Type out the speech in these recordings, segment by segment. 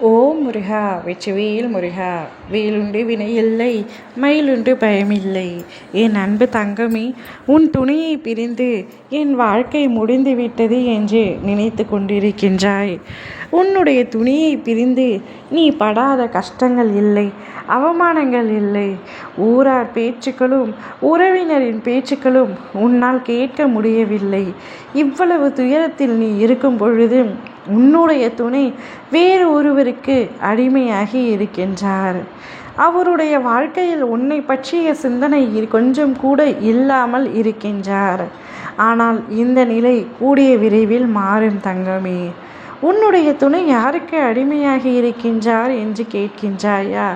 ஓ முருகா வெற்றிவேல் முருகா, வேலுண்டு வினையில்லை, மயிலுண்டு பயமில்லை. என் அன்பு தங்கமே, உன் துணையை பிரிந்து என் வாழ்க்கை முடிந்து விட்டது என்று நினைத்து கொண்டிருக்கின்றாய். உன்னுடைய துணையை பிரிந்து நீ படாத கஷ்டங்கள் இல்லை, அவமானங்கள் இல்லை. ஊரார் பேச்சுக்களும் உறவினரின் பேச்சுக்களும் உன்னால் கேட்க முடியவில்லை. இவ்வளவு துயரத்தில் நீ இருக்கும் பொழுது உன்னுடைய துணை வேறு ஒருவருக்கு அடிமையாகி இருக்கின்றார். அவருடைய வாழ்க்கையில் உன்னை பற்றிய சிந்தனை கொஞ்சம் கூட இல்லாமல் இருக்கின்றார். ஆனால் இந்த நிலை கூடிய விரைவில் மாறும் தங்கமே. உன்னுடைய துணை யாருக்கு அடிமையாகி இருக்கின்றார் என்று கேட்கின்றாயா?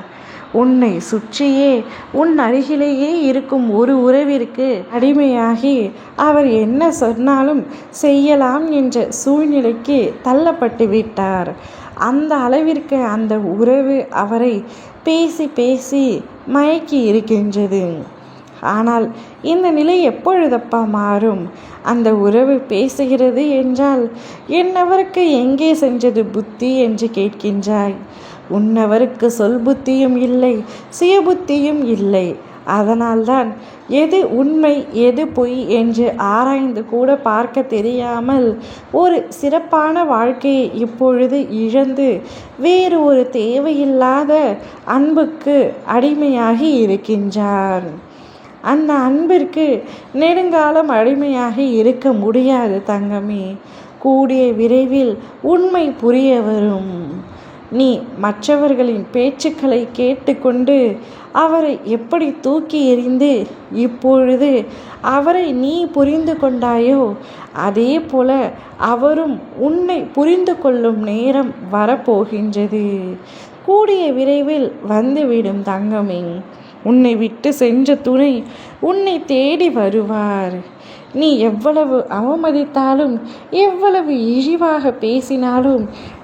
உன்னை சுற்றியே உன் அருகிலேயே இருக்கும் ஒரு உறவிற்கு அடிமையாகி அவர் என்ன சொன்னாலும் செய்யலாம் என்ற சூழ்நிலைக்கு தள்ளப்பட்டு விட்டார். அந்த அளவிற்கு அந்த உறவு அவரை பேசி பேசி மயக்கி இருக்கின்றது. ஆனால் இந்த நிலை எப்பொழுதப்பா மாறும்? அந்த உறவு பேசுகிறது என்றால் என்னவருக்கு எங்கே சென்றது புத்தி என்று கேட்கின்றாய். உன்னவருக்கு சொல் புத்தியும் இல்லை, சுய புத்தியும் இல்லை. அதனால்தான் எது உண்மை எது பொய் என்று ஆராய்ந்து கூட பார்க்க தெரியாமல் ஒரு சிறப்பான வாழ்க்கையை இப்பொழுது இழந்து வேறு ஒரு தேவையில்லாத அன்புக்கு அடிமையாகி இருக்கின்றார். அந்த அன்பிற்கு நெடுங்காலம் அடிமையாக இருக்க முடியாது தங்கமே. கூடிய விரைவில் உண்மை புரிய வரும். நீ மற்றவர்களின் பேச்சுக்களை கேட்டுக்கொண்டு அவரை எப்படி தூக்கி எறிந்து இப்பொழுது அவரை நீ புரிந்து கொண்டாயோ, அதே போல அவரும் உன்னை புரிந்து கொள்ளும் நேரம் வரப்போகின்றது. கூடிய விரைவில் வந்துவிடும் தங்கமே. உன்னை விட்டு சென்ற துணை உன்னை தேடி வருவார். நீ எவ்வளவு அவமதித்தாலும் எவ்வளவு இழிவாக பேசினாலும்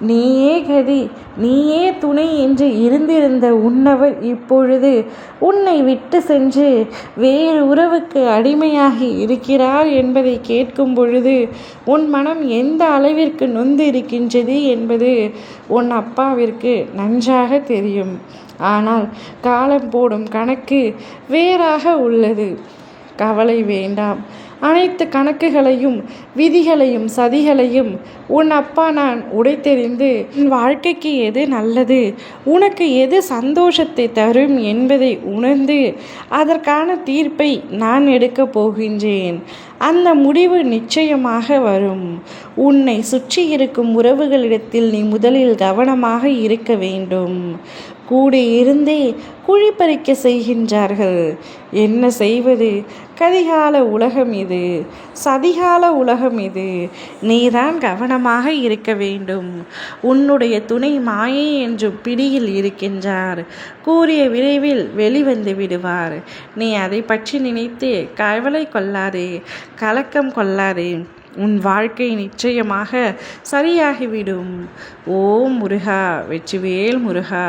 நீயே கதி நீயே துணை என்று இருந்திருந்த உன்னவர் இப்பொழுது உன்னை விட்டு சென்று வேறு உறவுக்கு அடிமையாகி இருக்கிறார் என்பதை கேட்கும் பொழுது உன் மனம் எந்த அளவிற்கு நொந்து இருக்கின்றது என்பது உன் அப்பாவிற்கு நன்றாக தெரியும். ஆனால் காலம் போடும் கணக்கு வேறாக உள்ளது. கவலை வேண்டாம். அனைத்து கணக்குகளையும் விதிகளையும் சதிகளையும் உன் அப்பா நான் உடைத்தெறிந்து உன் வாழ்க்கைக்கு எது நல்லது, உனக்கு எது சந்தோஷத்தை தரும் என்பதை உணர்ந்து அதற்கான தீர்ப்பை நான் எடுக்கப் போகின்றேன். அந்த முடிவு நிச்சயமாக வரும். உன்னை சுற்றி இருக்கும் உறவுகளிடத்தில் நீ முதலில் கவனமாக இருக்க வேண்டும். கூடி இருந்தே குழி பறிக்க செய்கின்றார்கள். என்ன செய்வது? கதிகால உலகம் இது, சதிகால உலகம் இது. நீதான் கவனமாக இருக்க வேண்டும். உன்னுடைய துணை மாயை என்றும் பிடியில் இருக்கின்றார். கூறிய விரைவில் வெளிவந்து விடுவார். நீ அதை பற்றி நினைத்து கவலை கொள்ளாதே, கலக்கம் கொள்ளாதே. உன் வாழ்க்கை நிச்சயமாக சரியாகிவிடும். ஓம் முருகா வெற்றிவேல் முருகா.